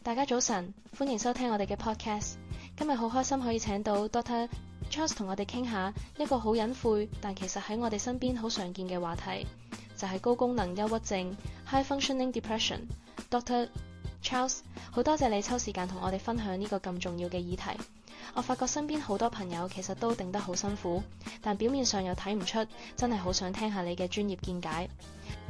大家早晨，歡迎收聽我哋嘅 podcast。今日好開心可以請到 Dr. Charles 同我哋傾下一個好隱晦，但其實喺我哋身邊好常見嘅話題，就係高功能憂鬱症 （High Functioning Depression）。Dr. Charles， 好多謝你抽時間同我哋分享呢個咁重要嘅議題。我發覺身邊好多朋友其實都頂得好辛苦，但表面上又睇唔出，真係好想聽下你嘅專業見解。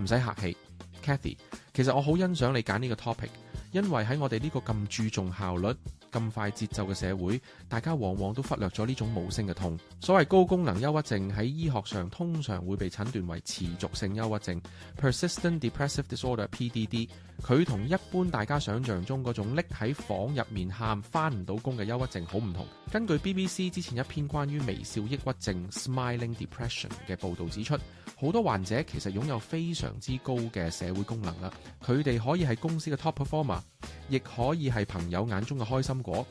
唔使客氣 Cathy， 其實我好欣賞你揀呢個 topic， 因為喺我哋呢個咁注重效率、咁快節奏嘅社會，大家往往都忽略咗呢種無聲嘅痛。所謂高功能憂鬱症喺醫學上通常會被診斷為持續性憂鬱症 （Persistent Depressive Disorder，PDD）。佢同一般大家想象中嗰種匿喺房入面喊返唔到工嘅憂鬱症好唔同。根據 BBC 之前一篇關於微笑抑鬱症 （Smiling Depression） 嘅報導指出，好多患者其實擁有非常之高嘅社會功能啦。佢哋可以係公司嘅 top performer， 亦可以係朋友眼中嘅開心果。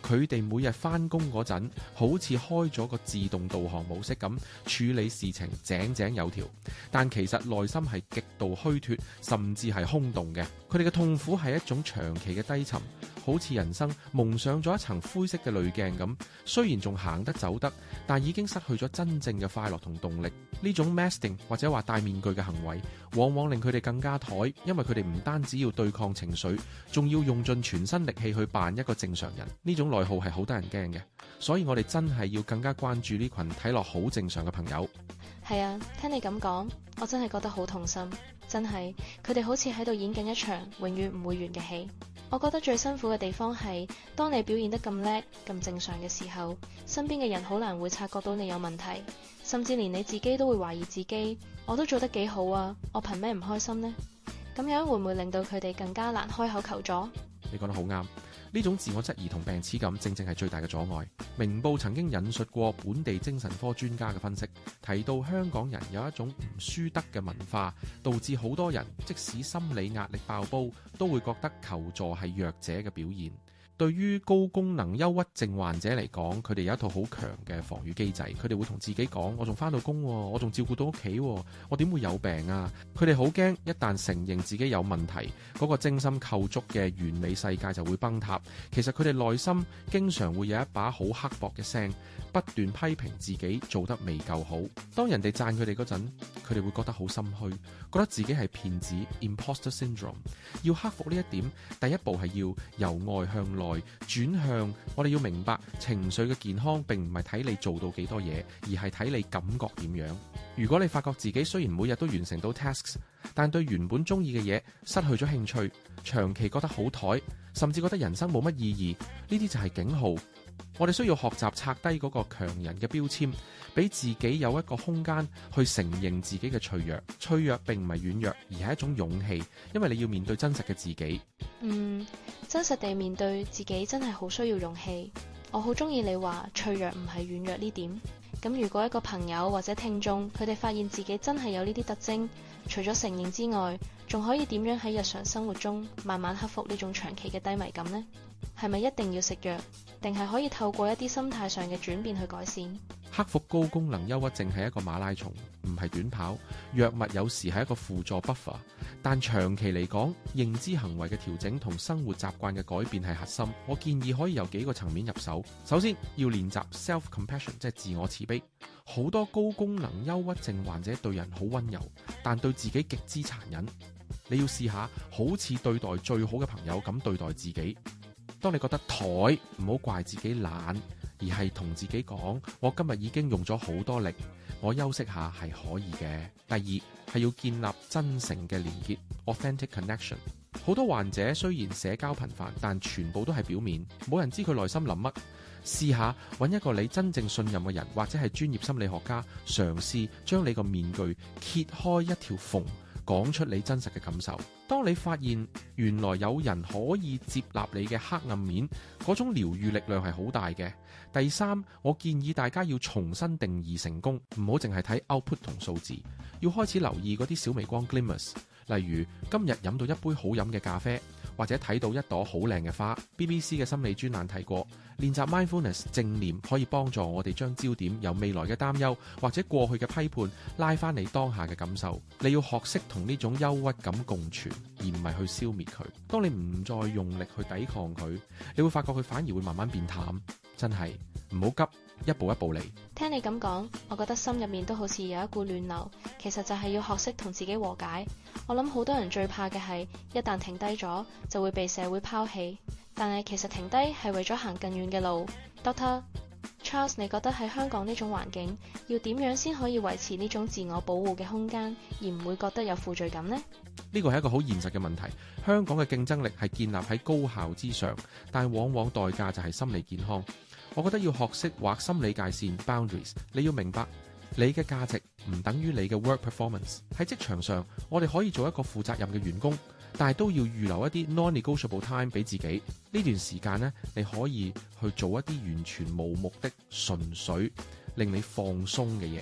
佢哋每日返工嗰陣，好似開咗個自動導航模式咁處理事情，井井有條。但其實內心係極度虛脫，甚至係空洞嘅。佢哋嘅痛苦係一種長期嘅低沉，好似人生蒙上咗一層灰色嘅濾鏡咁。雖然仲行得走得，但已經失去咗真正嘅快樂同動力。呢種 masking 或者話戴面具嘅行為，往往令佢哋更加怠，因為佢哋唔單止要對抗情緒，仲要用盡全身力氣去扮一個正常人。呢種內耗係好得人驚嘅，所以我哋真係要更加關注呢群睇落好正常嘅朋友。係啊，聽你咁講，我真係覺得好痛心。真係，佢哋好似喺度演緊一場永遠唔會完嘅戲。我覺得最辛苦嘅地方係，當你表現得咁叻、咁正常嘅時候，身邊嘅人好難會察覺到你有問題，甚至連你自己都會懷疑自己。我都做得幾好啊，我憑咩唔開心呢？咁樣會唔會令到佢哋更加難開口求助？你講得好啱，呢種自我質疑同病恥感正正係最大嘅阻礙。明報曾經引述過本地精神科專家嘅分析，提到香港人有一種唔輸得嘅文化，導致好多人即使心理壓力爆煲，都會覺得求助係弱者嘅表現。對於高功能憂鬱症患者嚟講，佢哋有一套好強嘅防禦機制，佢哋會同自己講：我仲返到工，我仲照顧到屋企，我點會有病啊？佢哋好驚一旦承認自己有問題，嗰個精心構築嘅完美世界就會崩塌。其實佢哋內心經常會有一把好刻薄嘅聲，不斷批評自己做得未夠好。當人哋讚佢哋嗰陣，佢哋會覺得好心虛，覺得自己係騙子 （Imposter Syndrome）。要克服呢一點，第一步係要由外向內轉向。我哋要明白，情緒嘅健康並唔係睇你做到幾多嘢，而係睇你感覺點樣。如果你發覺自己雖然每日都完成到 tasks， 但對原本中意嘅嘢失去咗興趣，長期覺得好怠，甚至覺得人生冇乜意義，呢啲就係警號。我哋需要學習拆低嗰個強人嘅標籤，俾自己有一個空間去承認自己嘅脆弱。脆弱並唔係軟弱，而係一種勇氣，因為你要面對真實嘅自己。真實地面對自己真係好需要勇氣。我好中意你話脆弱唔係軟弱呢點。咁如果一個朋友或者聽眾，佢哋發現自己真係有呢啲特徵，除咗承認之外，仲可以點樣喺日常生活中慢慢克服呢種長期嘅低迷感呢？係咪一定要食藥，定係可以透過一啲心態上嘅轉變去改善？克服高功能憂鬱症係一個馬拉松，唔係短跑。藥物有時係一個輔助 buffer， 但長期嚟講，認知行為嘅調整同生活習慣嘅改變係核心。我建議可以由幾個層面入手。首先要練習 self-compassion， 即係自我慈悲。好多高功能憂鬱症患者對人好溫柔，但對自己極之殘忍。你要試下好似對待最好嘅朋友咁對待自己。當你覺得怠，唔好怪自己懶，而係同自己講：我今日已經用咗好多力，我休息下係可以嘅。第二係要建立真誠嘅連結 （authentic connection）。好多患者雖然社交頻繁，但全部都係表面，冇人知佢內心諗乜。試下揾一個你真正信任嘅人，或者係專業心理學家，嘗試將你個面具揭開一條縫，講出你真實嘅感受。當你發現原來有人可以接納你嘅黑暗面，嗰種療癒力量係好大嘅。第三，我建議大家要重新定義成功，唔好淨係睇 output 同數字，要開始留意嗰啲小微光 glimmers。例如今日飲到一杯好飲嘅咖啡，或者睇到一朵好靚嘅花。BBC 嘅心理專欄提過，練習 mindfulness 正念可以幫助我哋將焦點由未來嘅擔憂或者過去嘅批判拉翻你當下嘅感受。你要學識同呢種憂鬱感共存，而唔係去消滅佢。當你唔再用力去抵抗佢，你會發覺佢反而會慢慢變淡。真係唔好急，一步一步嚟。聽你咁講，我覺得心入面都好似有一股暖流，其實就係要學識同自己和解。我諗好多人最怕嘅係一旦停低咗就會被社會拋棄，但係其實停低係為咗行更遠嘅路。Dr. Charles， 你覺得喺香港呢種環境要點樣先可以維持呢種自我保護嘅空間，而唔會覺得有負罪感呢？呢個係一個好現實嘅問題。香港嘅競爭力係建立喺高效之上，但往往代價就係心理健康。我覺得要學識劃心理界線 boundaries。你要明白，你嘅價值唔等於你嘅 work performance。喺職場上，我哋可以做一個負責任嘅員工，但係都要預留一啲 non-negotiable time 俾自己。呢段時間呢，你可以去做一啲完全冇目的、純粹令你放鬆嘅嘢，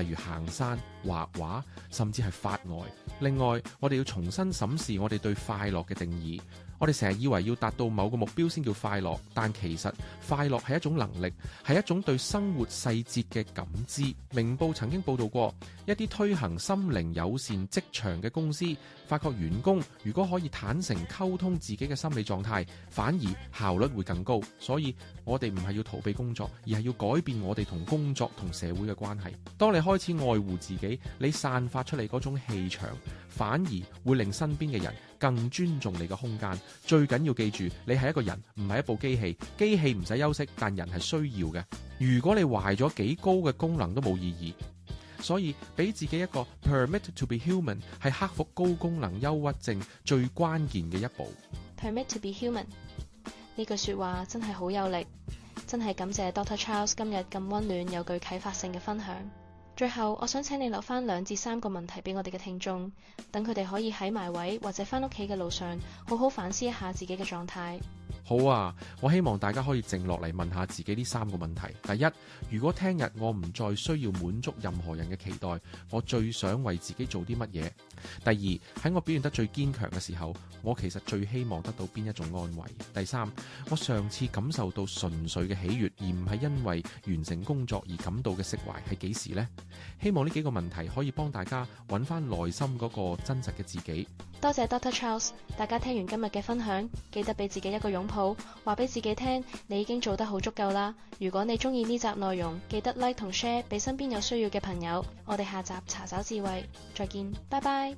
例如行山、畫畫，甚至係發呆。另外，我哋要重新審視我哋對快樂嘅定義。我哋成日以為要達到某個目標先叫快樂，但其實快樂係一種能力，係一種對生活細節嘅感知。明報曾經報道過，一啲推行心靈友善職場嘅公司，發覺員工如果可以坦誠溝通自己嘅心理狀態，反而效率會更高。所以我哋唔係要逃避工作，而係要改變我哋同工作同社會嘅關係。當你開始愛護自己，你散發出嚟嗰種氣場，反而會令身邊嘅人更尊重你嘅空間。最緊要記住，你係一個人，唔係一部機器。機器唔使休息，但人係需要嘅。如果你壞咗幾高嘅功能都冇意義。所以俾自己一個 permit to be human 係克服高功能憂鬱症最關鍵嘅一步。Permit to be human 呢句說話真係好有力，真係感謝 Dr. Charles 今日咁溫暖有具啟發性嘅分享。最後，我想請你留翻2至3個問題俾我哋嘅聽眾，等佢哋可以喺埋位或者翻屋企嘅路上，好好反思一下自己嘅狀態。好啊，我希望大家可以靜落嚟問下自己呢3個問題。第一，如果聽日我唔再需要滿足任何人嘅期待，我最想為自己做啲乜嘢？第二，喺我表現得最堅強嘅時候，我其實最希望得到邊一種安慰？第三，我上次感受到純粹嘅喜悅，而唔係因為完成工作而感到嘅釋懷，係幾時呢？希望呢幾個問題可以幫大家揾翻內心嗰個真實嘅自己。多謝 Dr. Charles， 大家聽完今日嘅分享，記得俾自己一個擁抱，話俾自己聽，你已經做得好足夠啦。如果你中意呢集內容，記得 like 同 share 俾身邊有需要嘅朋友。我哋下集查找智慧，再見，拜拜。